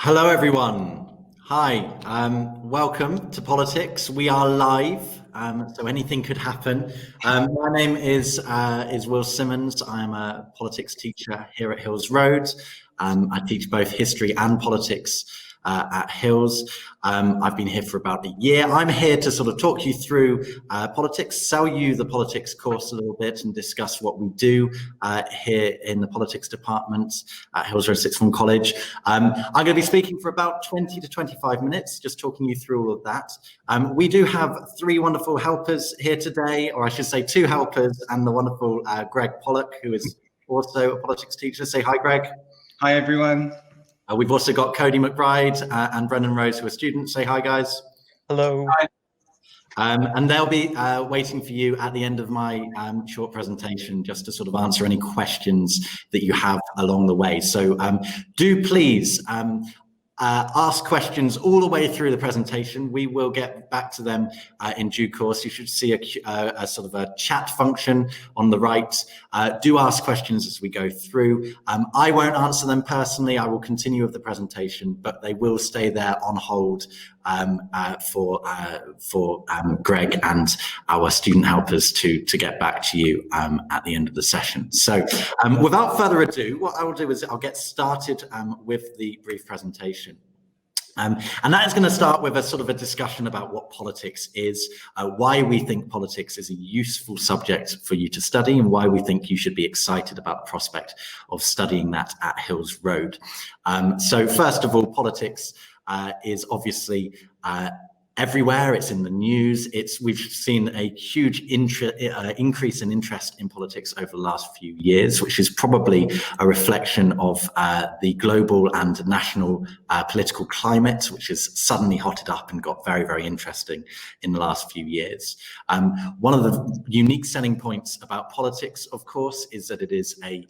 Hello, everyone. Hi, welcome to Politics. We are live, so anything could happen. My name is Will Simmons. I'm a politics teacher here at Hills Road. I teach both history and politics at Hills. I've been here for about a year. I'm here to sort of talk you through politics, sell you the politics course a little bit, and discuss what we do here in the politics department at Hills Road Sixth Form College. I'm going to be speaking for about 20 to 25 minutes, just talking you through all of that. We do have three wonderful helpers here today, or I should say two helpers, and the wonderful Greg Pollock, who is also a politics teacher. Say hi, Greg. Hi, everyone. We've also got Cody McBride and Brendan Rose, who are students. Say hi, guys. Hello. Hi. And they'll be waiting for you at the end of my short presentation, just to sort of answer any questions that you have along the way. So do please ask questions all the way through the presentation. We will get back to them in due course. You should see a sort of a chat function on the right. Do ask questions as we go through. I won't answer them personally. I will continue with the presentation, but they will stay there on hold for Greg and our student helpers to get back to you at the end of the session. So without further ado, what I will do is I'll get started with the brief presentation. And that is going to start with a sort of a discussion about what politics is, why we think politics is a useful subject for you to study, and why we think you should be excited about the prospect of studying that at Hills Road. So first of all, politics is obviously everywhere. It's in the news. We've seen a huge increase in interest in politics over the last few years, which is probably a reflection of the global and national political climate, which has suddenly hotted up and got very, very interesting in the last few years. One of the unique selling points about politics, of course, is that it is a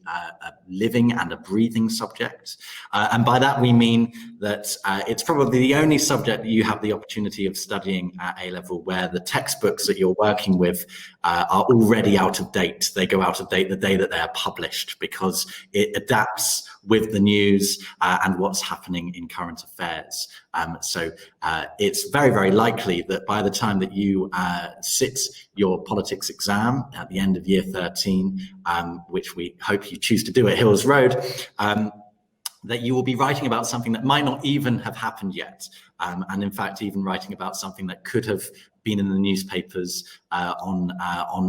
living and a breathing subject. And by that, we mean that it's probably the only subject that you have the opportunity of studying at A-level where the textbooks that you're working with are already out of date. They go out of date the day that they are published, because it adapts with the news and what's happening in current affairs. So it's very, very likely that by the time that you sit your politics exam at the end of year 13, which we hope you choose to do at Hills Road, that you will be writing about something that might not even have happened yet. And in fact, even writing about something that could have been in the newspapers, on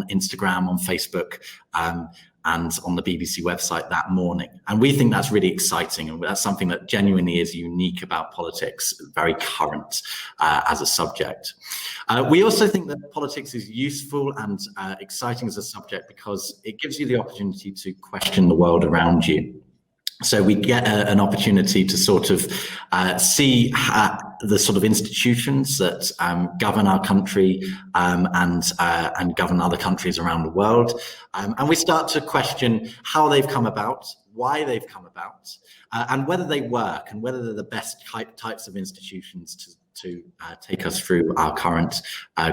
Instagram, on Facebook, and on the BBC website that morning. And we think that's really exciting. And that's something that genuinely is unique about politics, very current as a subject. We also think that politics is useful and exciting as a subject because it gives you the opportunity to question the world around you. So we get an opportunity to sort of see the sort of institutions that govern our country and govern other countries around the world. And we start to question how they've come about, why they've come about, and whether they work and whether they're the best types of institutions to take us through our current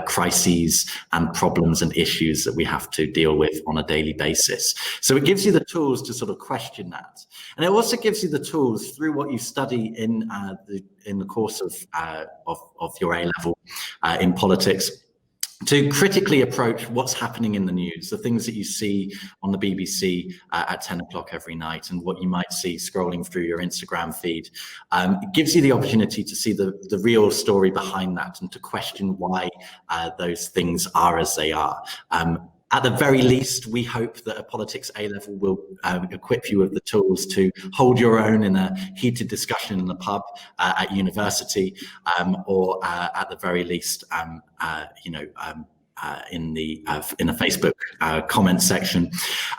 crises and problems and issues that we have to deal with on a daily basis. So it gives you the tools to sort of question that. And it also gives you the tools through what you study in the course of your A-level in politics, to critically approach what's happening in the news, the things that you see on the BBC at 10 o'clock every night, and what you might see scrolling through your Instagram feed. It gives you the opportunity to see the real story behind that and to question why those things are as they are. At the very least, we hope that a politics A-level will equip you with the tools to hold your own in a heated discussion in the pub at university, or at the very least, in the Facebook comment section.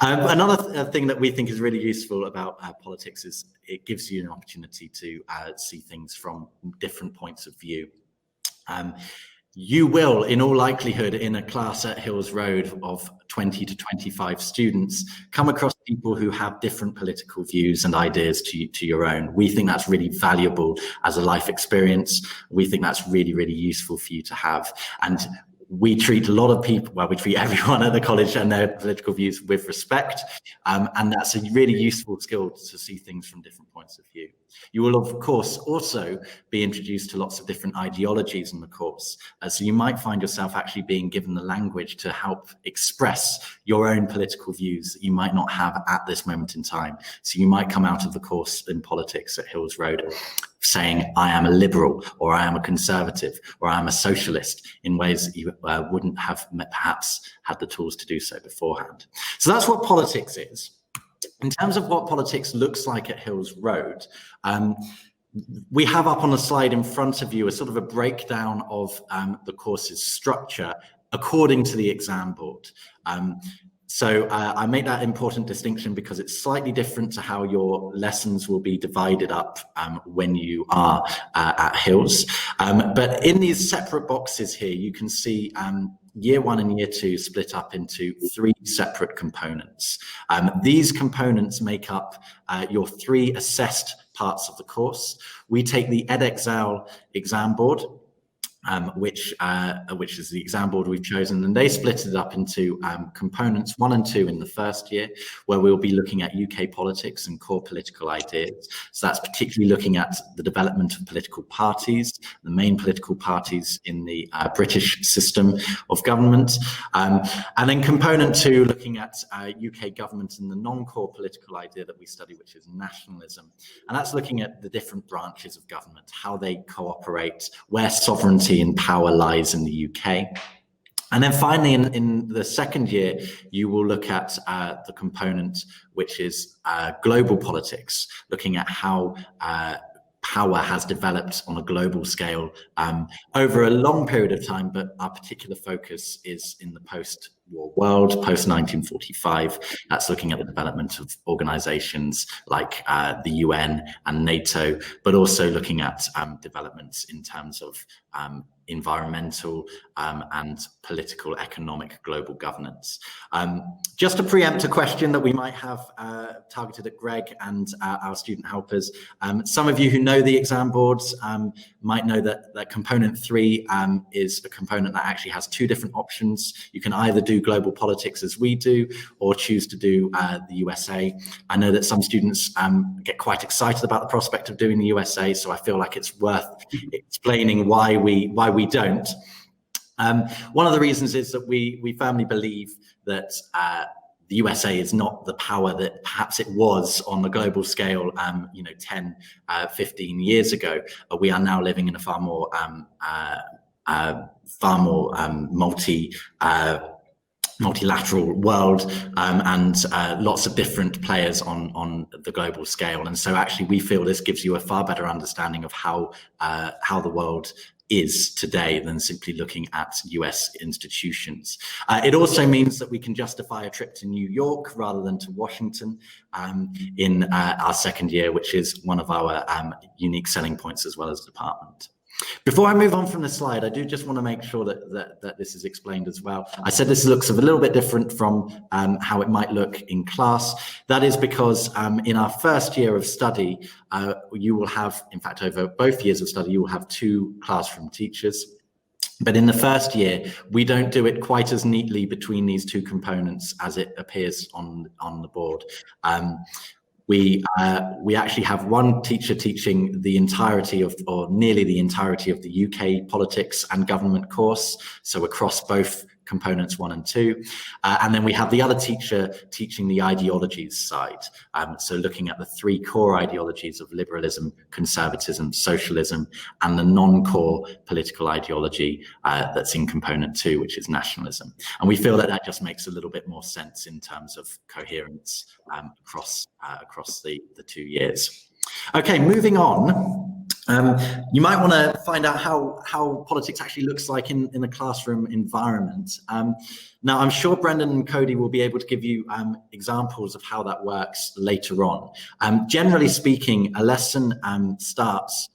Another thing that we think is really useful about politics is it gives you an opportunity to see things from different points of view. You will, in all likelihood, in a class at Hills Road of 20 to 25 students, come across people who have different political views and ideas to your own. We think that's really valuable as a life experience. We think that's really, really useful for you to have. And we treat a lot of people, well, we treat everyone at the college and their political views with respect. And that's a really useful skill to see things from different points of view. You will, of course, also be introduced to lots of different ideologies in the course. So you might find yourself actually being given the language to help express your own political views that you might not have at this moment in time. So you might come out of the course in politics at Hills Road saying, I am a liberal, or I am a conservative, or I am a socialist, in ways that you wouldn't have perhaps had the tools to do so beforehand. So that's what politics is. In terms of what politics looks like at Hills Road, we have up on the slide in front of you a sort of a breakdown of the course's structure according to the exam board. So I make that important distinction because it's slightly different to how your lessons will be divided up when you are at Hills. But in these separate boxes here, you can see Year 1 and Year 2 split up into 3 separate components. These components make up your 3 assessed parts of the course. We take the Edexcel exam board, which is the exam board we've chosen, and they split it up into components 1 and 2 in the first year, where we'll be looking at UK politics and core political ideas. So that's particularly looking at the development of political parties, the main political parties in the British system of government. And then component 2, looking at UK government and the non-core political idea that we study, which is nationalism. And that's looking at the different branches of government, how they cooperate, where sovereignty and power lies in the UK. And then finally, in the second year, you will look at the component which is global politics, looking at how power has developed on a global scale over a long period of time, but our particular focus is in the post-war world, post-1945. That's looking at the development of organizations like the UN and NATO, but also looking at developments in terms of environmental and political, economic, global governance. Just to preempt a question that we might have targeted at Greg and our student helpers, some of you who know the exam boards might know that component 3 is a component that actually has 2 different options. You can either do global politics as we do, or choose to do the USA. I know that some students get quite excited about the prospect of doing the USA, so I feel like it's worth explaining why we don't. One of the reasons is that we firmly believe that the USA is not the power that perhaps it was on the global scale, 10, 15 years ago. We are now living in a far more multilateral world, and lots of different players on the global scale. And so actually we feel this gives you a far better understanding of how the world is today than simply looking at US institutions. It also means that we can justify a trip to New York rather than to Washington in our second year, which is one of our unique selling points as well as department. Before I move on from the slide, I do just want to make sure that this is explained as well. I said this looks a little bit different from how it might look in class. That is because in our first year of study, you will have, in fact, over both years of study, you will have 2 classroom teachers. But in the first year, we don't do it quite as neatly between these 2 components as it appears on the board. We actually have one teacher teaching the entirety of, or nearly the entirety of, the UK politics and government course, so across both components 1 and 2. And then we have the other teacher teaching the ideologies side. So looking at the 3 core ideologies of liberalism, conservatism, socialism, and the non-core political ideology that's in component 2, which is nationalism. And we feel that just makes a little bit more sense in terms of coherence across the 2 years. Okay, moving on. You might want to find out how politics actually looks like in a classroom environment. Now, I'm sure Brendan and Cody will be able to give you examples of how that works later on. Generally speaking, a lesson starts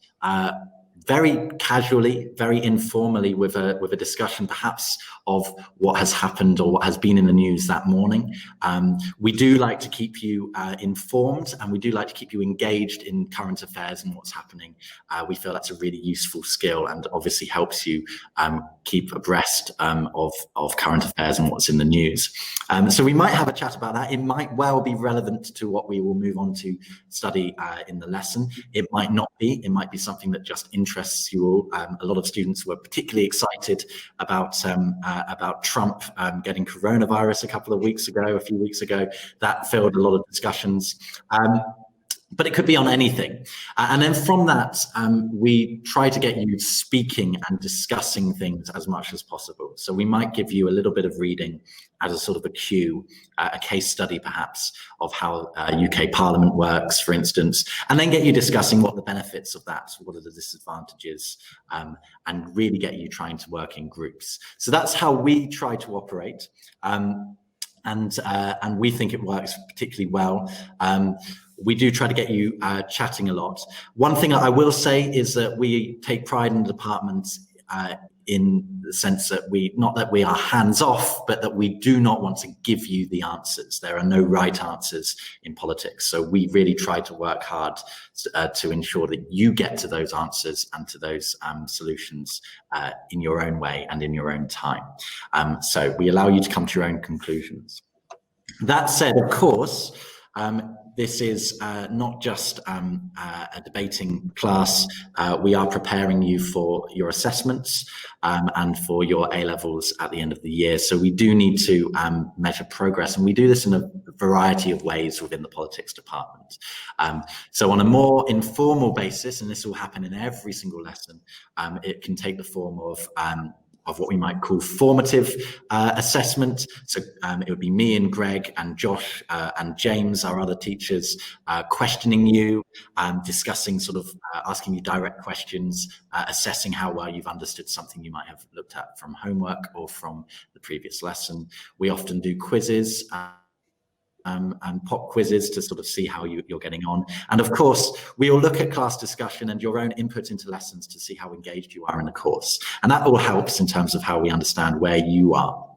very casually, very informally, with a discussion perhaps of what has happened or what has been in the news that morning. We do like to keep you informed, and we do like to keep you engaged in current affairs and what's happening. We feel that's a really useful skill, and obviously helps you keep abreast of current affairs and what's in the news. So we might have a chat about that. It might well be relevant to what we will move on to study in the lesson. It might not be. It might be something that just interests you all. A lot of students were particularly excited about Trump getting coronavirus a few weeks ago. That filled a lot of discussions. But it could be on anything. And then from that, we try to get you speaking and discussing things as much as possible. So we might give you a little bit of reading as a sort of a cue, a case study perhaps of how UK Parliament works, for instance, and then get you discussing what the benefits of that, what are the disadvantages, and really get you trying to work in groups. So that's how we try to operate. And we think it works particularly well. We do try to get you chatting a lot. One thing I will say is that we take pride in the department in the sense that not that we are hands off, but that we do not want to give you the answers. There are no right answers in politics. So we really try to work hard to ensure that you get to those answers and to those solutions in your own way and in your own time. So we allow you to come to your own conclusions. That said, of course, this is not just a debating class. We are preparing you for your assessments and for your A-levels at the end of the year. So we do need to measure progress, and we do this in a variety of ways within the politics department. So on a more informal basis, and this will happen in every single lesson, it can take the form of what we might call formative assessment. So it would be me and Greg and Josh and James, our other teachers, questioning you, discussing asking you direct questions, assessing how well you've understood something you might have looked at from homework or from the previous lesson. We often do quizzes, and pop quizzes to sort of see how you're getting on. And of course, we will look at class discussion and your own input into lessons to see how engaged you are in the course. And that all helps in terms of how we understand where you are.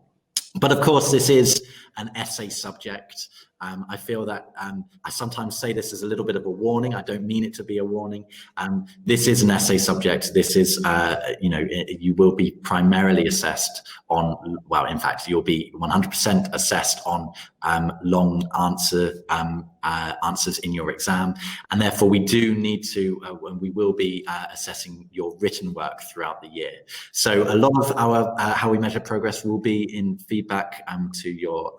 But of course, this is an essay subject. I feel that I sometimes say this as a little bit of a warning. I don't mean it to be a warning. This is an essay subject. This is, you will be primarily assessed on, well, in fact, you'll be 100% assessed on long answers in your exam. And therefore, we do need to, we will be assessing your written work throughout the year. So a lot of our, how we measure progress will be in feedback to your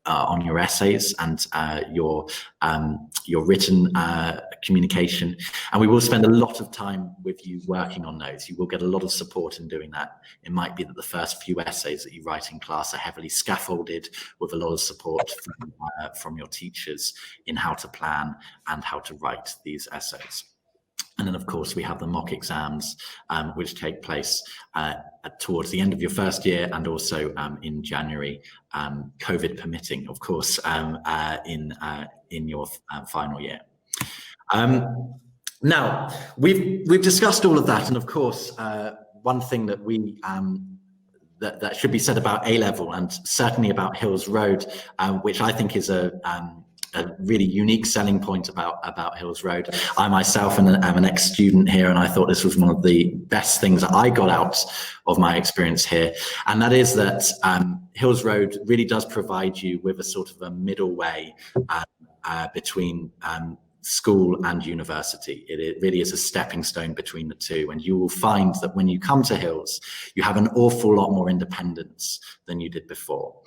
on your essays and your written communication, and we will spend a lot of time with you working on those. You will get a lot of support in doing that. It might be that the first few essays that you write in class are heavily scaffolded with a lot of support from your teachers in how to plan and how to write these essays. And then, of course, we have the mock exams, which take place towards the end of your first year and also in January, COVID permitting, of course, in your final year. Now, we've discussed all of that, and of course, one thing that we that should be said about A-level, and certainly about Hills Road, which I think is a really unique selling point about Hills Road. I myself am an ex-student here, and I thought this was one of the best things that I got out of my experience here. And that is that Hills Road really does provide you with a sort of a middle way between school and university. It really is a stepping stone between the two. And you will find that when you come to Hills, you have an awful lot more independence than you did before.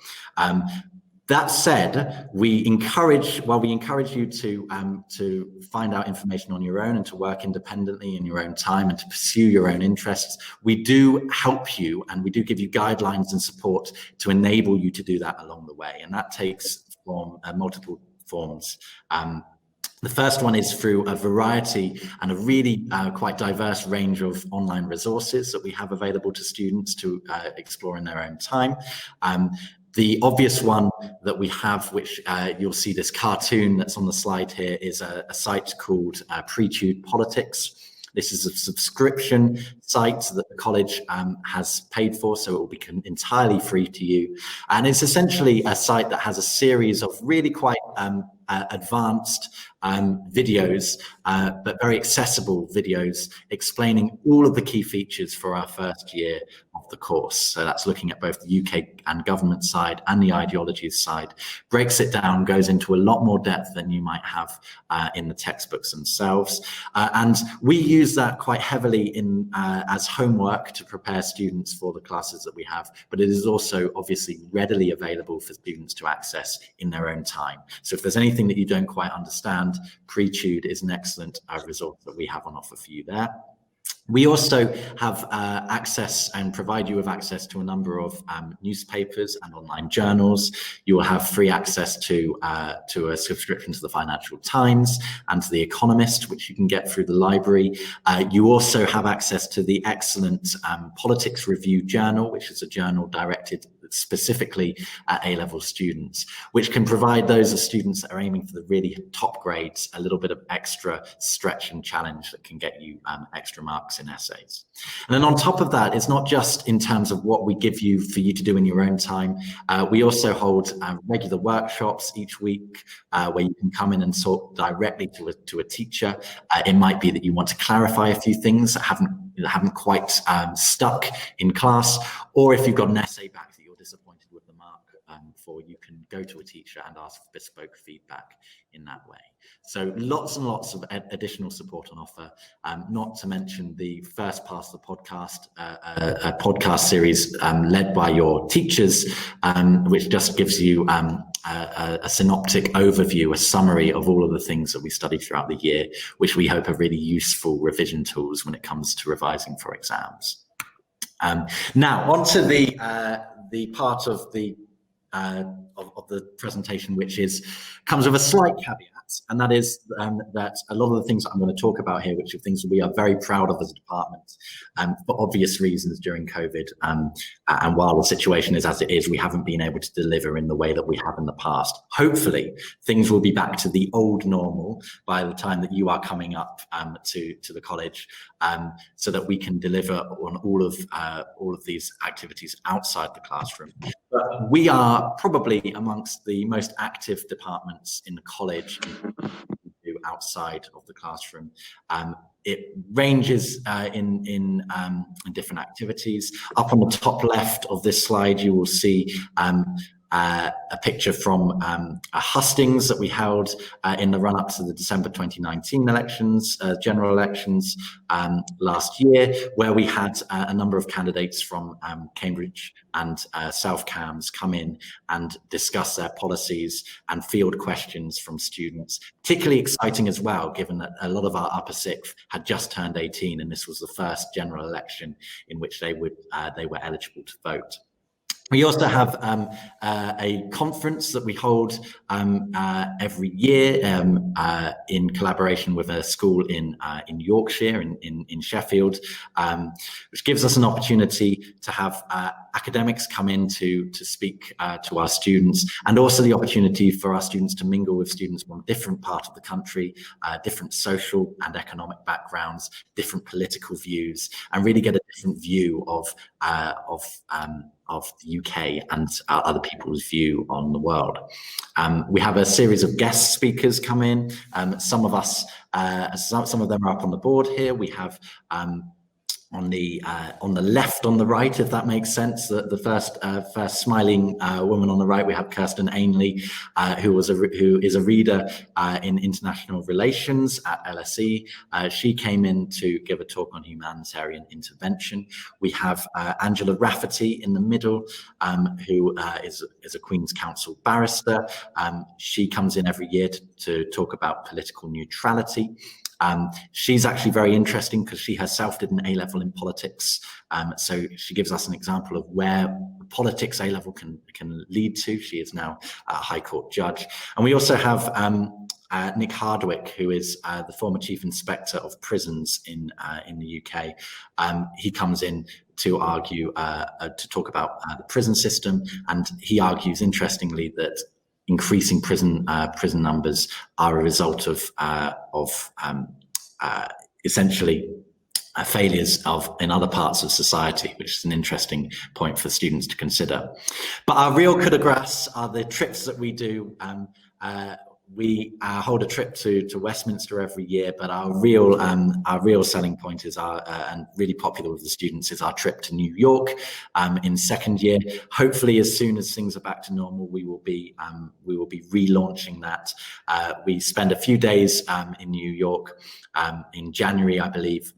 That said, we encourage you to find out information on your own and to work independently in your own time and to pursue your own interests. We do help you, and we do give you guidelines and support to enable you to do that along the way. And that takes multiple forms. The first one is through a variety and a really quite diverse range of online resources that we have available to students to explore in their own time. The obvious one that we have, which you'll see this cartoon that's on the slide here, is a site called Pre-Tude Politics. This is a subscription site that the college has paid for, so it will be entirely free to you. And it's essentially a site that has a series of really quite advanced videos, but very accessible videos explaining all of the key features for our first year of the course. So that's looking at both the UK and government side and the ideologies side, breaks it down, goes into a lot more depth than you might have in the textbooks themselves. And we use that quite heavily in as homework to prepare students for the classes that we have, but it is also obviously readily available for students to access in their own time. So if there's anything that you don't quite understand, Pre-Tude is an excellent resource that we have on offer for you there. We also have access and provide you with access to a number of newspapers and online journals. You will have free access to a subscription to the Financial Times and to The Economist, which you can get through the library. You also have access to the excellent Politics Review Journal, which is a journal directed specifically at A-level students, which can provide those students that are aiming for the really top grades a little bit of extra stretch and challenge that can get you extra marks in essays. And then on top of that, it's not just in terms of what we give you for you to do in your own time. We also hold regular workshops each week where you can come in and talk directly to a teacher. It might be that you want to clarify a few things that haven't quite stuck in class, or if you've got an essay back that you're disappointed with the mark for, you can go to a teacher and ask for bespoke feedback in that way. So lots and lots of additional support on offer, not to mention the first part of the podcast, a podcast series led by your teachers, which just gives you a synoptic overview, a summary of all of the things that we study throughout the year, which we hope are really useful revision tools when it comes to revising for exams. Now, onto the part of the presentation, which comes with a slight caveat, and that is that a lot of the things that I'm going to talk about here, which are things we are very proud of as a department, for obvious reasons during COVID, and while the situation is as it is, we haven't been able to deliver in the way that we have in the past. Hopefully, things will be back to the old normal by the time that you are coming up to the college, so that we can deliver on all of these activities outside the classroom. But we are probably amongst the most active departments in the college outside of the classroom. It ranges in different activities. Up on the top left of this slide, you will see a picture from a hustings that we held in the run-up to the December 2019 elections, general elections last year, where we had a number of candidates from Cambridge and South Cams come in and discuss their policies and field questions from students. Particularly exciting as well, given that a lot of our upper sixth had just turned 18, and this was the first general election in which they were eligible to vote. We also have a conference that we hold every year in collaboration with a school in Yorkshire, in Sheffield, which gives us an opportunity to have academics come in to speak to our students, and also the opportunity for our students to mingle with students from different parts of the country, different social and economic backgrounds, different political views, and really get a different view of the UK and other people's view on the world. We have a series of guest speakers come in. Some of them are up on the board here. We have on the left, on the right, if that makes sense, the first smiling woman on the right, we have Kirsten Ainley, who is a reader in international relations at LSE. She came in to give a talk on humanitarian intervention. We have Angela Rafferty in the middle, who is a Queen's Counsel barrister. She comes in every year to talk about political neutrality. She's actually very interesting because she herself did an A-level in politics. So she gives us an example of where politics A-level can lead to. She is now a High Court judge. And we also have Nick Hardwick, who is the former Chief Inspector of Prisons in the UK. He comes in to argue, to talk about the prison system. And he argues, interestingly, that increasing prison numbers are a result of essentially failures in other parts of society, which is an interesting point for students to consider. But our real coup de grace are the trips that we do. We hold a trip to Westminster every year, but our real selling point is and really popular with the students is our trip to New York in second year. Hopefully, as soon as things are back to normal, we will be relaunching that. We spend a few days in New York in January, I believe,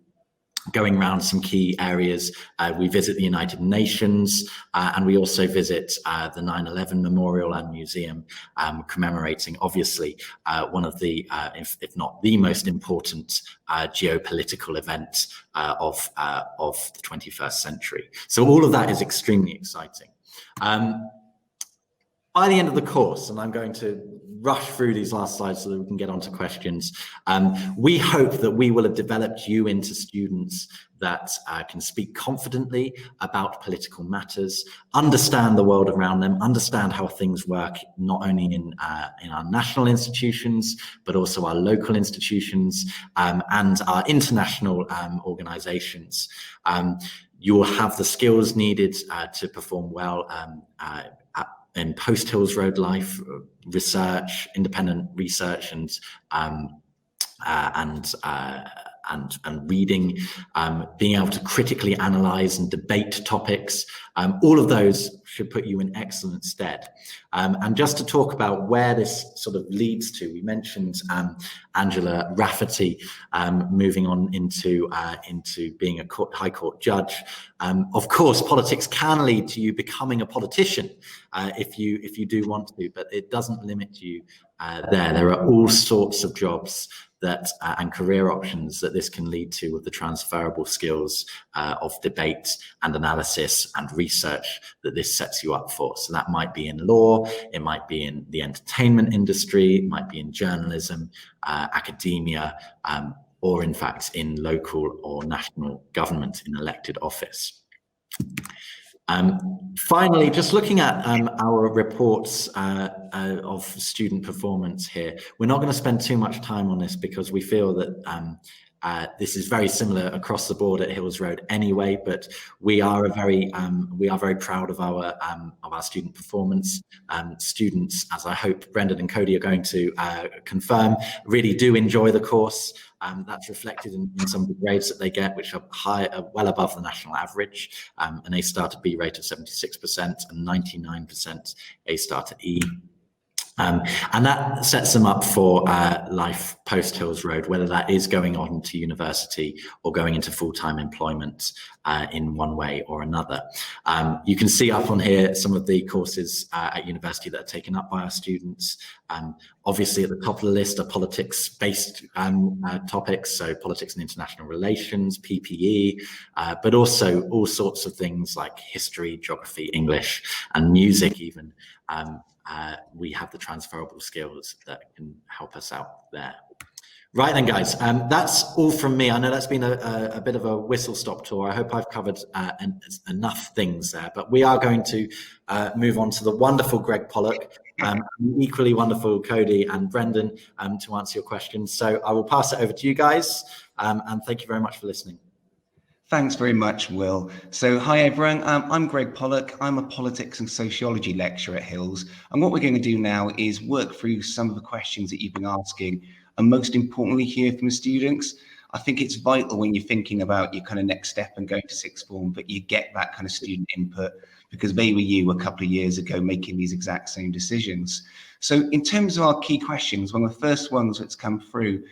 going around some key areas. We visit the United Nations, and we also visit the 9/11 Memorial and Museum, commemorating, obviously, one of the, if not the most important geopolitical event of the 21st century. So all of that is extremely exciting. By the end of the course, and I'm going to rush through these last slides so that we can get on to questions, we hope that we will have developed you into students that can speak confidently about political matters, understand the world around them, understand how things work, not only in our national institutions, but also our local institutions and our international organizations. You will have the skills needed to perform well in Post Hills Road life, research, independent research, and reading, being able to critically analyze and debate topics. All of those should put you in excellent stead. And just to talk about where this sort of leads to, we mentioned Angela Rafferty moving on into being a High Court judge. Of course, politics can lead to you becoming a politician if you do want to, but it doesn't limit you there. There are all sorts of jobs that and career options that this can lead to with the transferable skills of debate and analysis and research that this sets you up for. So that might be in law, it might be in the entertainment industry, it might be in journalism, academia, or in fact in local or national government in elected office. Finally, just looking at our reports of student performance here, we're not going to spend too much time on this because we feel that this is very similar across the board at Hills Road anyway, but we are very proud of our student performance. Students, as I hope Brendan and Cody are going to confirm, really do enjoy the course. That's reflected in some of the grades that they get, which are well above the national average. An A star to B rate of 76% and 99% A star to E. And that sets them up for life post Hills Road, whether that is going on to university or going into full-time employment in one way or another. You can see up on here some of the courses at university that are taken up by our students. Obviously at the top of the list are politics-based topics, so politics and international relations, PPE, but also all sorts of things like history, geography, English, and music even. We have the transferable skills that can help us out there. Right then, guys, that's all from me. I know that's been a bit of a whistle-stop tour. I hope I've covered enough things there, but we are going to move on to the wonderful Greg Pollock, equally wonderful Cody and Brendan to answer your questions. So I will pass it over to you guys, and thank you very much for listening. Thanks very much, Will. So hi everyone, I'm Greg Pollock. I'm a politics and sociology lecturer at Hills. And what we're going to do now is work through some of the questions that you've been asking and most importantly hear from the students. I think it's vital when you're thinking about your kind of next step and going to sixth form that you get that kind of student input, because they were you a couple of years ago making these exact same decisions. So in terms of our key questions, one of the first ones that's come through,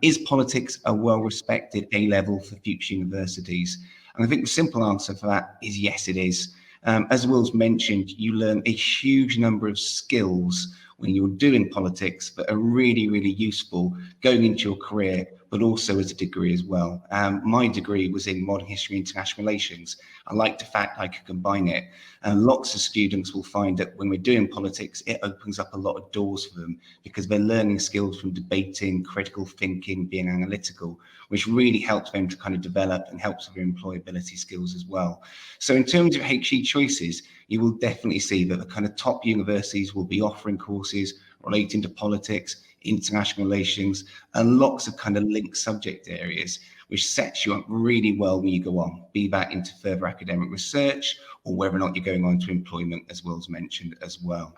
is politics a well-respected A-level for future universities? And I think the simple answer for that is yes, it is. As Will's mentioned, you learn a huge number of skills when you're doing politics that are really, really useful going into your career, but also as a degree as well. My degree was in modern history and international relations. I like the fact I could combine it. And lots of students will find that when we're doing politics, it opens up a lot of doors for them because they're learning skills from debating, critical thinking, being analytical, which really helps them to kind of develop and helps with their employability skills as well. So in terms of HE choices, you will definitely see that the kind of top universities will be offering courses relating to politics, international relations, and lots of kind of linked subject areas, which sets you up really well when you go on, be that into further academic research or whether or not you're going on to employment, as Will's mentioned as well.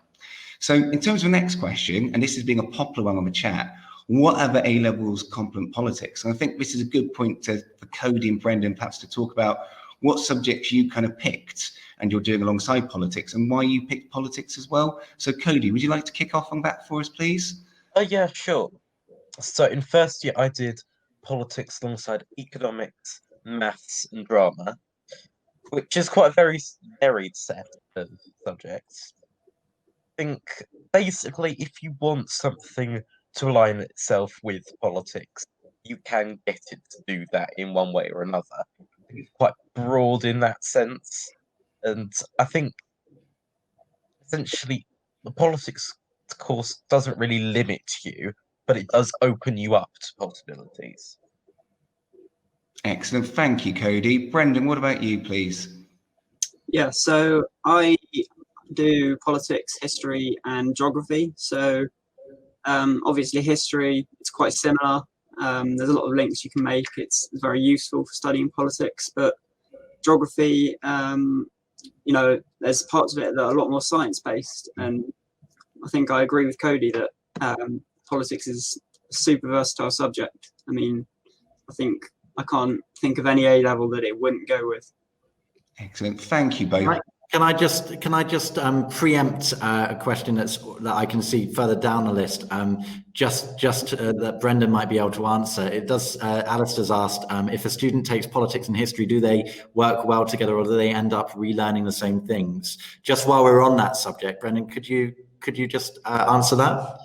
So in terms of the next question, and this is being a popular one on the chat, what other A-levels complement politics? And I think this is a good point for Cody and Brendan perhaps to talk about what subjects you kind of picked and you're doing alongside politics and why you picked politics as well. So Cody, would you like to kick off on that for us, please? Yeah, sure. So in first year, I did politics alongside economics, maths, and drama, which is quite a very varied set of subjects. I think basically, if you want something to align itself with politics, you can get it to do that in one way or another. It's quite broad in that sense. And I think essentially the politics course doesn't really limit you, but it does open you up to possibilities. Excellent. Thank you, Cody. Brendan, what about you, please? Yeah, so I do politics, history, and geography. So obviously history, it's quite similar. There's a lot of links you can make. It's very useful for studying politics, but geography, you know, there's parts of it that are a lot more science-based. And I think I agree with Cody that politics is a super versatile subject. I mean, I can't think of any A-level that it wouldn't go with. Excellent. Thank you both. Can I just preempt a question that I can see further down the list, that Brendan might be able to answer. It does. Alistair's asked if a student takes politics and history, do they work well together, or do they end up relearning the same things? Just while we're on that subject, Brendan, could you just answer that?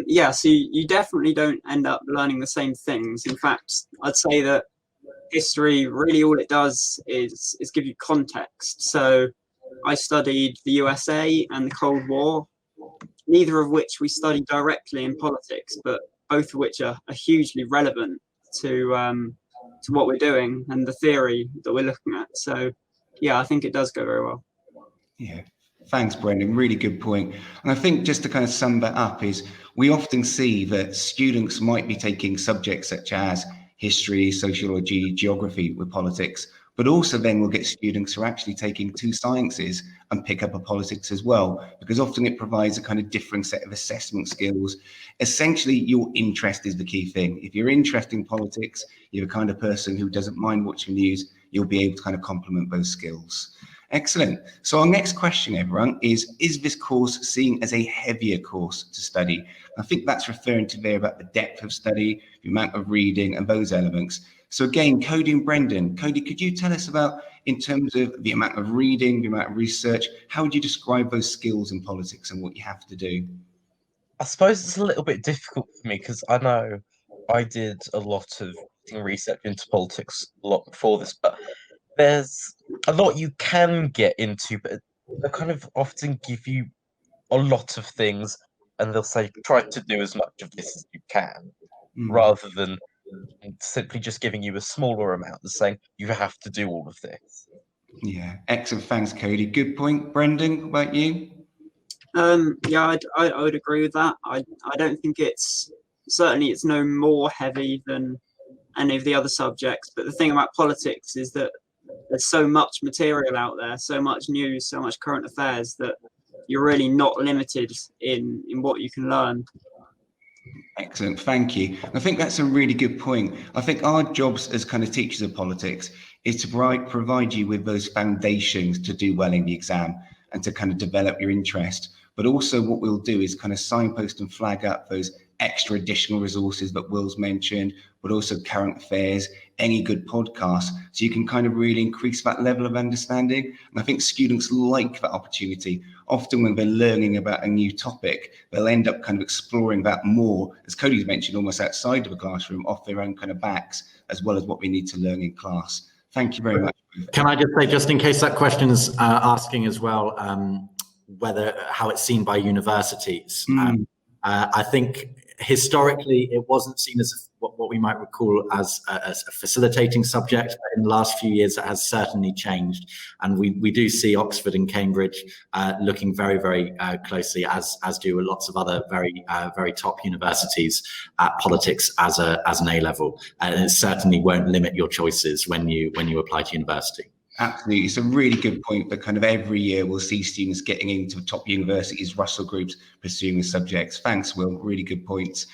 Yeah, so you definitely don't end up learning the same things. In fact, I'd say that history, really all it does is give you context. So I studied the USA and the Cold War, neither of which we study directly in politics, but both of which are hugely relevant to what we're doing and the theory that we're looking at. So yeah, I think it does go very well. Yeah. Thanks, Brendan. Really good point. And I think just to kind of sum that up is we often see that students might be taking subjects such as history, sociology, geography with politics, but also then we'll get students who are actually taking two sciences and pick up a politics as well, because often it provides a kind of different set of assessment skills. Essentially, your interest is the key thing. If you're interested in politics, you're the kind of person who doesn't mind watching news, you'll be able to kind of complement those skills. Excellent. So our next question, everyone, is this course seen as a heavier course to study? I think that's referring to there about the depth of study, the amount of reading and those elements. So again, Cody and Brendan, Cody, could you tell us about, in terms of the amount of reading, the amount of research, how would you describe those skills in politics and what you have to do? I suppose it's a little bit difficult for me because I know I did a lot of research into politics a lot before this, but there's a lot you can get into, but they kind of often give you a lot of things and they'll say, try to do as much of this as you can, rather than simply just giving you a smaller amount and saying, you have to do all of this. Yeah, excellent. Thanks, Cody. Good point. Brendan, what about you? Yeah, I would agree with that. I don't think it's no more heavy than any of the other subjects, but the thing about politics is that there's so much material out there, so much news, so much current affairs that you're really not limited in what you can learn. Excellent, thank you. I think that's a really good point. I think our jobs as kind of teachers of politics is to provide you with those foundations to do well in the exam and to kind of develop your interest. But also what we'll do is kind of signpost and flag up those extra additional resources that Will's mentioned, but also current affairs, any good podcasts, so you can kind of really increase that level of understanding. And I think students like that opportunity. Often when they're learning about a new topic, they'll end up kind of exploring that more, as Cody's mentioned, almost outside of the classroom, off their own kind of backs, as well as what we need to learn in class. Thank you very much. Can I just say, just in case that question is asking as well, how it's seen by universities. I think historically it wasn't seen as what we might recall as a facilitating subject. In the last few years, it has certainly changed, and we do see Oxford and Cambridge looking very, very closely, as do lots of other very top universities, at politics as an A level, and it certainly won't limit your choices when you apply to university. Absolutely. It's a really good point that kind of every year we'll see students getting into top universities, Russell groups, pursuing the subjects. Thanks, Will. Really good points.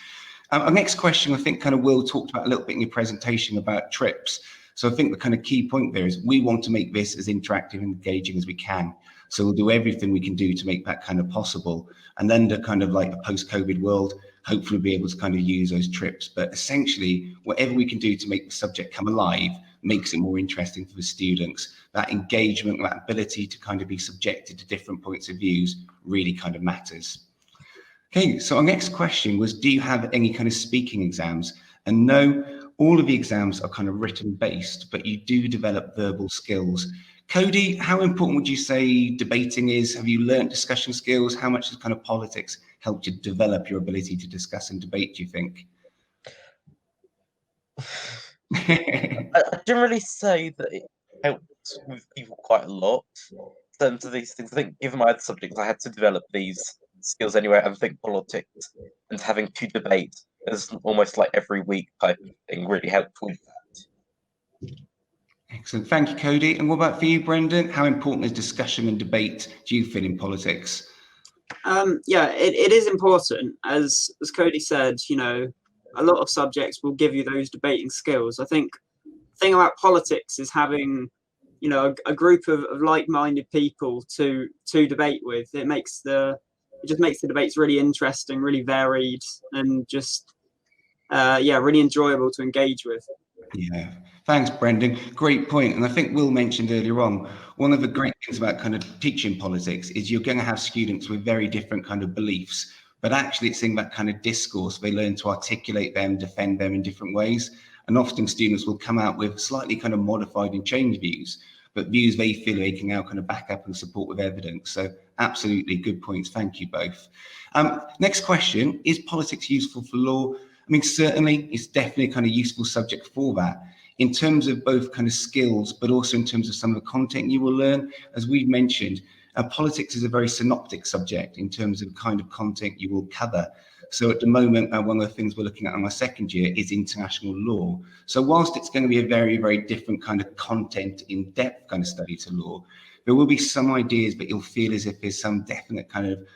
Our next question, I think kind of Will talked about a little bit in your presentation about trips. So I think the kind of key point there is we want to make this as interactive and engaging as we can. So we'll do everything we can do to make that kind of possible. And then the kind of like a post-COVID world, hopefully be able to kind of use those trips. But essentially, whatever we can do to make the subject come alive makes it more interesting for the students. That engagement, that ability to kind of be subjected to different points of views really kind of matters. Okay, so our next question was, do you have any kind of speaking exams? And no, all of the exams are kind of written based, but you do develop verbal skills. Cody, how important would you say debating is? Have you learned discussion skills? How much has kind of politics helped you develop your ability to discuss and debate, do you think? I generally say that it helps with people quite a lot in terms of these things. I think given my other subjects, I had to develop these skills anyway. I think politics and having to debate as almost like every week type of thing really helped with that. Excellent. Thank you, Cody. And what about for you, Brendan? How important is discussion and debate, do you feel, in politics? Yeah, it is important. As Cody said, a lot of subjects will give you those debating skills. I think the thing about politics is having, a group of like-minded people to debate with. It just makes the debates really interesting, really varied, and just really enjoyable to engage with. Yeah, thanks, Brendan. Great point. And I think Will mentioned earlier on, one of the great things about kind of teaching politics is you're going to have students with very different kind of beliefs, but actually it's in that kind of discourse, they learn to articulate them, defend them in different ways. And often students will come out with slightly kind of modified and changed views, but views they feel they can now kind of back up and support with evidence. So absolutely good points. Thank you both. Next question, is politics useful for law? I mean, certainly it's definitely a kind of useful subject for that in terms of both kind of skills, but also in terms of some of the content you will learn. As we've mentioned, politics is a very synoptic subject in terms of the kind of content you will cover. So at the moment, one of the things we're looking at in my second year is international law. So whilst it's going to be a very, very different kind of content, in-depth kind of study to law, there will be some ideas, but you'll feel as if there's some definite kind of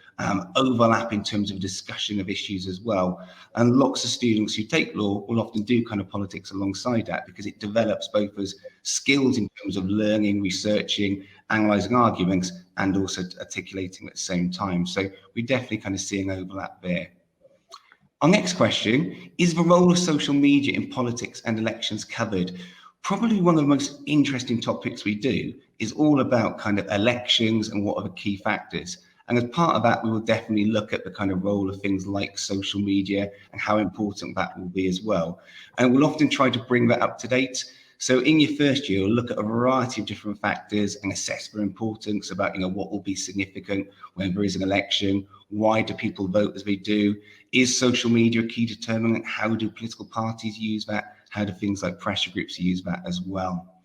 overlap in terms of discussion of issues as well. And lots of students who take law will often do kind of politics alongside that because it develops both as skills in terms of learning, researching, analysing arguments, and also articulating at the same time. So we definitely kind of see an overlap there. Our next question, is the role of social media in politics and elections covered? Probably one of the most interesting topics we do is all about kind of elections and what are the key factors. And as part of that, we will definitely look at the kind of role of things like social media and how important that will be as well. And we'll often try to bring that up to date. So in your first year, you'll look at a variety of different factors and assess their importance about, what will be significant when there is an election. Why do people vote as they do? Is social media a key determinant? How do political parties use that? How do things like pressure groups use that as well?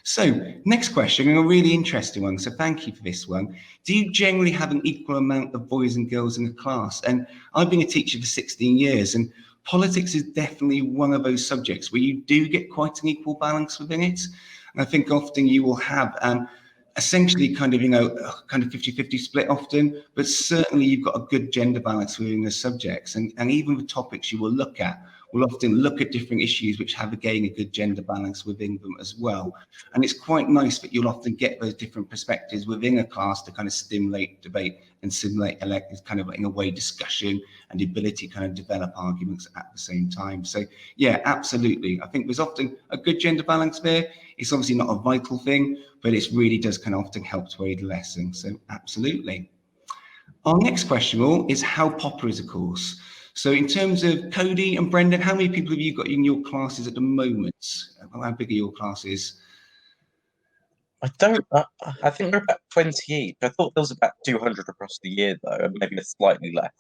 So next question, and a really interesting one. So thank you for this one. Do you generally have an equal amount of boys and girls in a class? And I've been a teacher for 16 years, and politics is definitely one of those subjects where you do get quite an equal balance within it. And I think often you will have essentially kind of, kind of 50-50 split often, but certainly you've got a good gender balance within the subjects. And even the topics you will look at will often look at different issues which have, again, a good gender balance within them as well. And it's quite nice that you'll often get those different perspectives within a class to kind of stimulate debate and stimulate kind of in a way discussion and the ability to kind of develop arguments at the same time. So yeah, absolutely. I think there's often a good gender balance there. It's obviously not a vital thing, but it really does kind of often help to aid the lesson. So absolutely. Our next question is how popular is a course? So in terms of Cody and Brendan, how many people have you got in your classes at the moment? How big are your classes? I think we're about 20 each. I thought there was about 200 across the year, though, and maybe slightly less.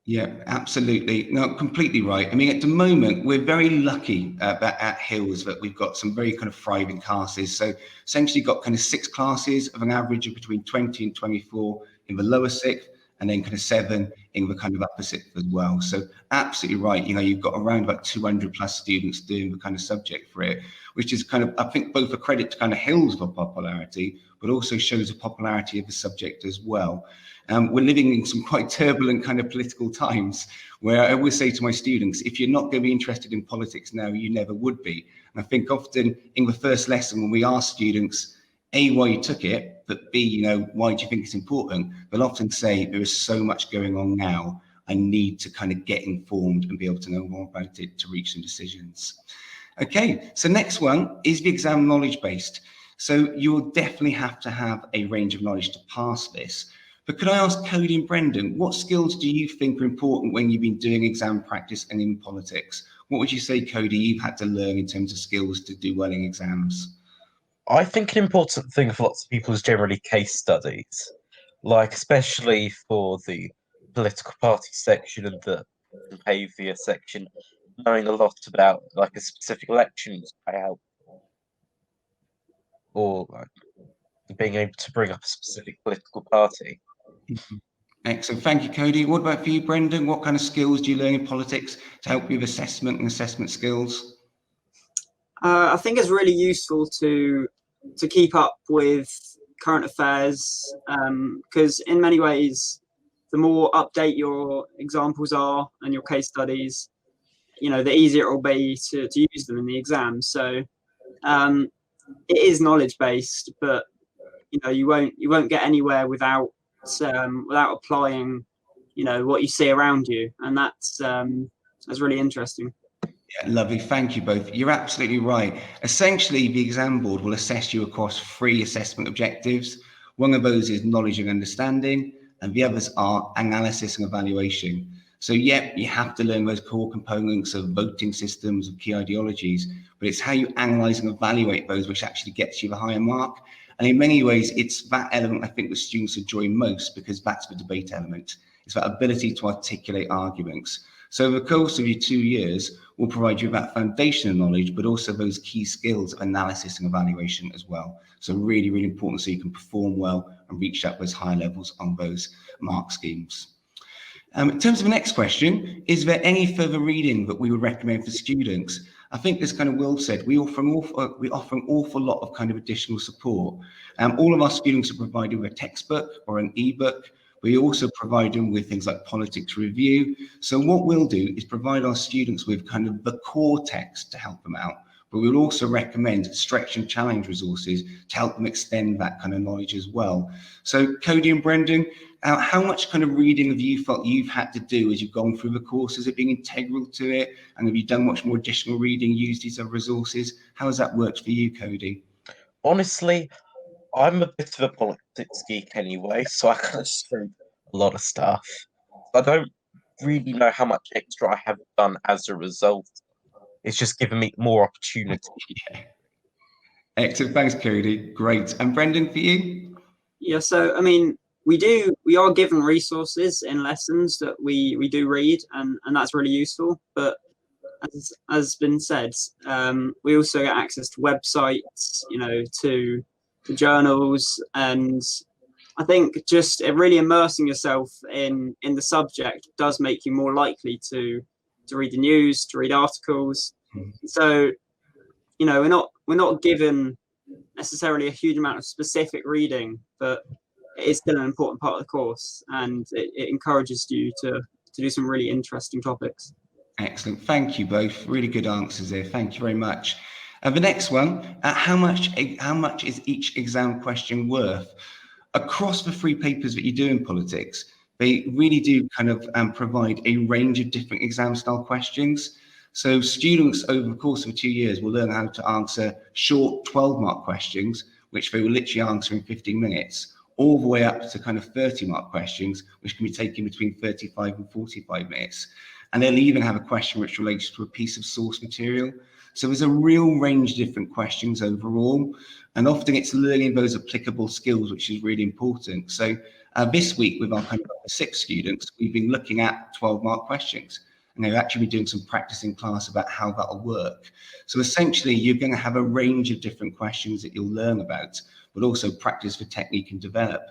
Yeah, absolutely. No, completely right. I mean, at the moment, we're very lucky at Hills that we've got some very kind of thriving classes. So essentially got kind of 6 classes of an average of between 20 and 24 in the lower sixth, and then kind of 7 in the kind of upper sixth as well. So absolutely right. You know, you've got around about 200 plus students doing the kind of subject for it, which is kind of, I think, both a credit to kind of Hills for popularity, but also shows the popularity of the subject as well. We're living in some quite turbulent kind of political times where I always say to my students, if you're not going to be interested in politics now, you never would be. And I think often in the first lesson, when we ask students, A, why you took it, but B, you know, why do you think it's important? They'll often say, there is so much going on now, I need to kind of get informed and be able to know more about it to reach some decisions. Okay, so next one is the exam knowledge based. So you'll definitely have to have a range of knowledge to pass this. But could I ask Cody and Brendan, what skills do you think are important when you've been doing exam practice and in politics? What would you say, Cody, you've had to learn in terms of skills to do well in exams? I think an important thing for lots of people is generally case studies, like especially for the political party section and the behaviour section, knowing a lot about like a specific election is quite helpful, or like being able to bring up a specific political party. Excellent. Thank you, Cody. What about for you, Brendan? What kind of skills do you learn in politics to help you with assessment and assessment skills? I think it's really useful to keep up with current affairs, because in many ways, the more update your examples are and your case studies, you know, the easier it will be to use them in the exam. So it is knowledge based, but you know, you won't get anywhere without applying, you know, what you see around you, and that's really interesting. Yeah, lovely. Thank you both. You're absolutely right. Essentially, the exam board will assess you across 3 assessment objectives. One of those is knowledge and understanding, and the others are analysis and evaluation. So, yeah, you have to learn those core components of voting systems, of key ideologies, but it's how you analyze and evaluate those which actually gets you the higher mark. And in many ways, it's that element I think the students enjoy most, because that's the debate element. It's that ability to articulate arguments. So over the course of your 2 years, we'll provide you with that foundational knowledge, but also those key skills of analysis and evaluation as well. So really, really important so you can perform well and reach up those higher levels on those mark schemes. In terms of the next question, is there any further reading that we would recommend for students? I think, as kind of Will said, we offer an awful lot of kind of additional support. All of our students are provided with a textbook or an ebook. We also provide them with things like politics review. So what we'll do is provide our students with kind of the core text to help them out, but we'll also recommend stretch and challenge resources to help them extend that kind of knowledge as well. So Cody and Brendan, how much kind of reading have you felt you've had to do as you've gone through the course? Has it been integral to it? And have you done much more additional reading, used these other resources? How has that worked for you, Cody? Honestly, I'm a bit of a politics geek anyway, so I kind of stream a lot of stuff. I don't really know how much extra I have done as a result. It's just given me more opportunity. Yeah. Excellent. Thanks, Cody. Great. And Brendan, for you? Yeah, so I mean, we are given resources in lessons that we do read, and that's really useful. But as been said, we also get access to websites, you know, to journals, and I think just really immersing yourself in the subject does make you more likely to read the news, to read articles. So, you know, we're not given necessarily a huge amount of specific reading, but it is still an important part of the course, and it encourages you to do some really interesting topics. Excellent. Thank you both. Really good answers there. Thank you very much. And the next one, how much is each exam question worth? Across the 3 papers that you do in politics, they really do kind of provide a range of different exam style questions. So students over the course of 2 years will learn how to answer short 12-mark questions, which they will literally answer in 15 minutes, all the way up to kind of 30-mark questions, which can be taken between 35 and 45 minutes. And they'll even have a question which relates to a piece of source material. So there's a real range of different questions overall, and often it's learning those applicable skills, which is really important. So This week, with our kind of 6 students, we've been looking at 12-mark questions. And they've actually been doing some practice in class about how that'll work. So essentially, you're going to have a range of different questions that you'll learn about, but also practice for technique and develop.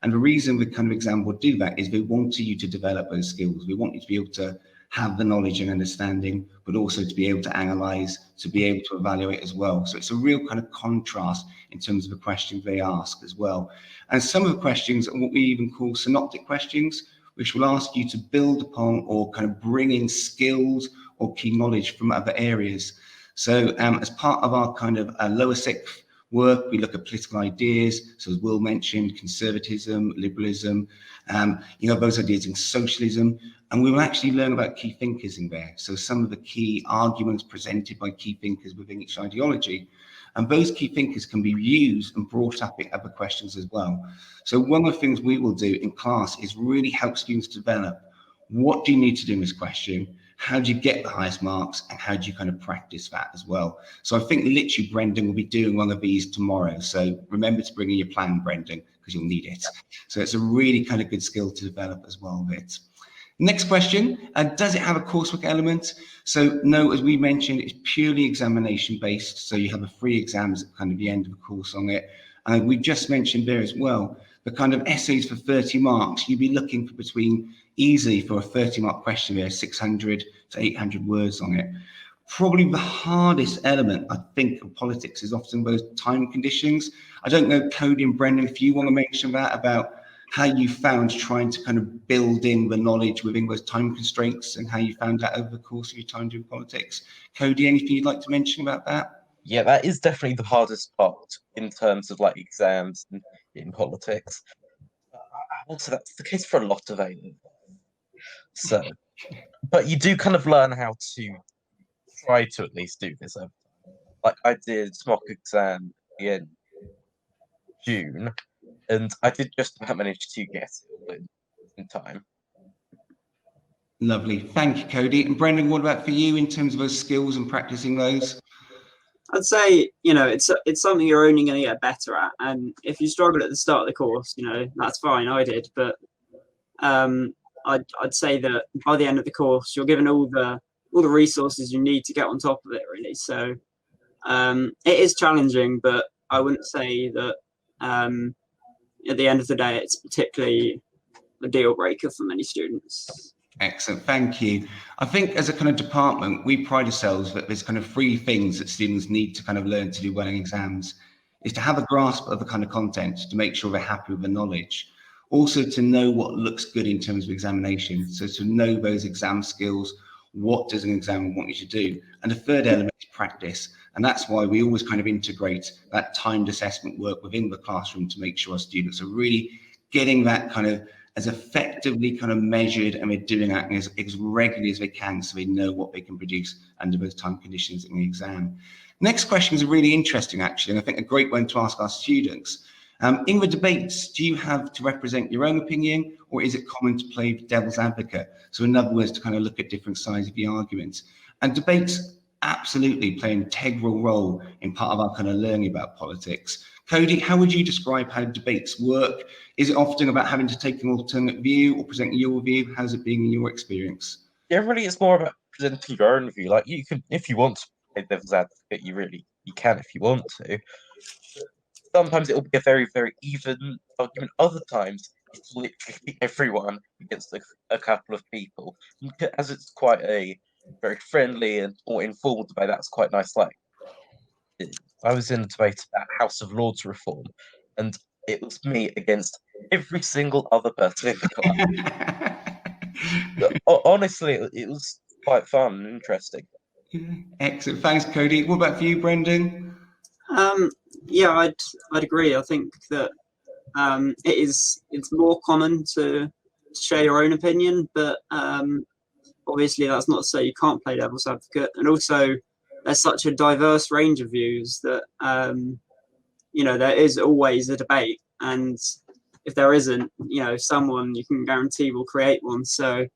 And the reason the kind of exam will do that is we want you to develop those skills. We want you to be able to have the knowledge and understanding, but also to be able to analyze, to be able to evaluate as well. So it's a real kind of contrast in terms of the questions they ask as well. And some of the questions are what we even call synoptic questions, which will ask you to build upon or kind of bring in skills or key knowledge from other areas. So as part of our kind of lower sixth work, we look at political ideas. So as Will mentioned, conservatism, liberalism, those ideas in socialism. And we will actually learn about key thinkers in there. So some of the key arguments presented by key thinkers within each ideology. And those key thinkers can be used and brought up in other questions as well. So one of the things we will do in class is really help students develop what do you need to do in this question, how do you get the highest marks, and how do you kind of practice that as well. So I think literally Brendan will be doing one of these tomorrow. So remember to bring in your plan, Brendan, because you'll need it. So it's a really kind of good skill to develop as well. Next question, does it have a coursework element? So no, as we mentioned, it's purely examination based. So you have a 3 exams at kind of the end of the course on it. And we just mentioned there as well, the kind of essays for 30 marks, you'd be looking for between easily for a 30-mark question there, 600 to 800 words on it. Probably the hardest element, I think, of politics is often those time conditions. I don't know, Cody and Brendan, if you want to mention that about how you found trying to kind of build in the knowledge within those time constraints and how you found that over the course of your time doing politics. Cody, anything you'd like to mention about that? Yeah, that is definitely the hardest part in terms of like exams and in politics. Also, that's the case for a lot of A-levels. So, but you do kind of learn how to try to at least do this over time. Like I did mock exam in June, and I did just about manage to get it in time. Lovely, thank you, Cody. And Brendan, what about for you in terms of those skills and practicing those? I'd say, it's something you're only going to get better at. And if you struggle at the start of the course, that's fine. I did. But I'd say that by the end of the course, you're given all the resources you need to get on top of it, really. So it is challenging, but I wouldn't say that at the end of the day, it's particularly a deal breaker for many students. Excellent, thank you. I think as a kind of department, we pride ourselves that there's kind of 3 things that students need to kind of learn to do well in exams, is to have a grasp of the kind of content, to make sure they're happy with the knowledge. Also to know what looks good in terms of examination. So to know those exam skills, what does an examiner want you to do? And the third element is practice. And that's why we always kind of integrate that timed assessment work within the classroom to make sure our students are really getting that kind of as effectively kind of measured, and they're doing that as regularly as they can so they know what they can produce under those time conditions in the exam. Next question is really interesting, actually, and I think a great one to ask our students. In the debates, do you have to represent your own opinion, or is it common to play devil's advocate? So in other words, to kind of look at different sides of the argument. And debates absolutely play an integral role in part of our kind of learning about politics. Cody, how would you describe how debates work? Is it often about having to take an alternate view or presenting your view? How's it been in your experience? Generally, it's more about presenting your own view. Like you can, if you want to play devil's advocate, you can if you want to. Sometimes it will be a very, very even argument. Other times, it's literally everyone against a couple of people. As it's quite a very friendly and more informal debate, that's quite nice. Like, I was in a debate about House of Lords reform, and it was me against every single other person in the class. Honestly, it was quite fun and interesting. Excellent. Thanks, Cody. What about for you, Brendan? Yeah, I'd agree. I think that it's more common to share your own opinion, but obviously that's not to say you can't play devil's advocate. And also, there's such a diverse range of views that there is always a debate, and if there isn't, someone you can guarantee will create one. So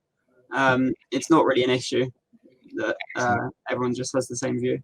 it's not really an issue that everyone just has the same view.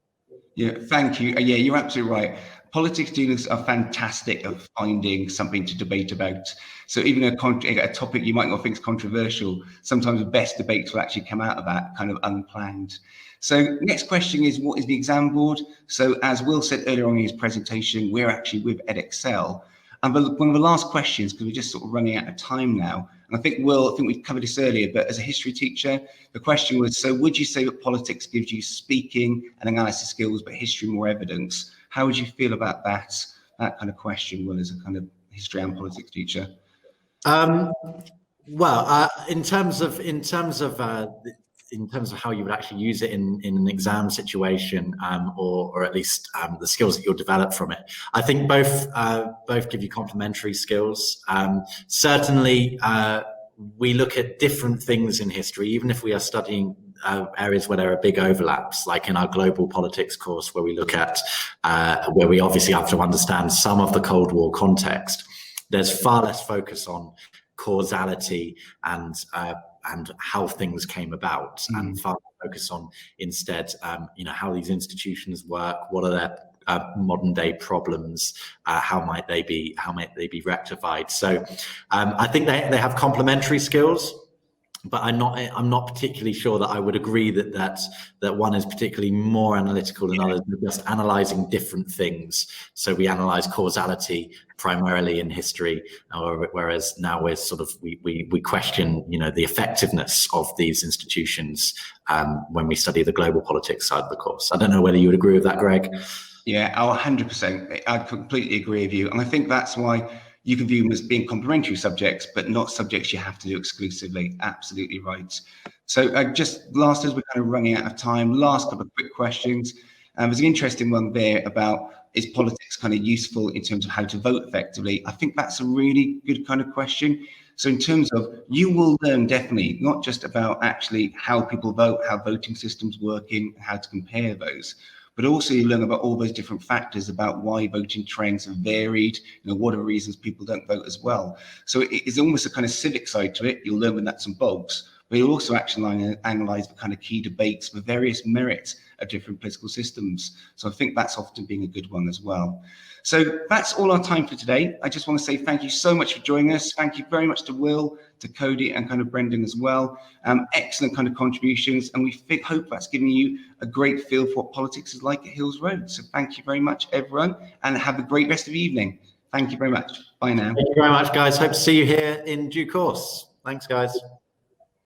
Yeah, thank you. Yeah, you're absolutely right. Politics students are fantastic at finding something to debate about. So even a topic you might not think is controversial, sometimes the best debates will actually come out of that, kind of unplanned. So next question is, what is the exam board? So as Will said earlier on in his presentation, we're actually with edXL. And one of the last questions, because we're just sort of running out of time now, and I think we've covered this earlier, but as a history teacher, the question was, so would you say that politics gives you speaking and analysis skills, but history more evidence? How would you feel about that kind of question, Will, as a kind of history and politics teacher? Well, in terms of how you would actually use it in an exam situation, or at least the skills that you'll develop from it, I think both give you complementary skills. Certainly, we look at different things in history, even if we are studying areas where there are big overlaps, like in our global politics course, where we look at where we obviously have to understand some of the Cold War context. There's far less focus on causality and how things came about, and far more focus on instead, how these institutions work, what are their modern day problems, how might they be rectified. So I think they have complementary skills, but I'm not particularly sure that I would agree that one is particularly more analytical than others. We're just analyzing different things. So we analyze causality primarily in history, whereas now we're sort of we question the effectiveness of these institutions when we study the global politics side of the course. I don't know whether you would agree with that, Greg. Yeah, 100%. I completely agree with you, and I think that's why you can view them as being complementary subjects, but not subjects you have to do exclusively. Absolutely right. So just last, as we're kind of running out of time, last couple of quick questions. There's an interesting one there about, is politics kind of useful in terms of how to vote effectively? I think that's a really good kind of question. So in terms of, you will learn definitely not just about actually how people vote, how voting systems work in, how to compare those, but also you learn about all those different factors about why voting trends have varied, what are reasons people don't vote as well. So it's almost a kind of civic side to it. You'll learn the nuts and bolts, but you'll also actually analyze the kind of key debates for various merits of different political systems. So I think that's often being a good one as well. So that's all our time for today. I just want to say thank you so much for joining us. Thank you very much to Will, to Cody, and kind of Brendan as well. Excellent kind of contributions, and we hope that's giving you a great feel for what politics is like at Hills Road. So thank you very much, everyone, and have a great rest of the evening. Thank you very much. Bye now. Thank you very much, guys. Hope to see you here in due course. Thanks, guys.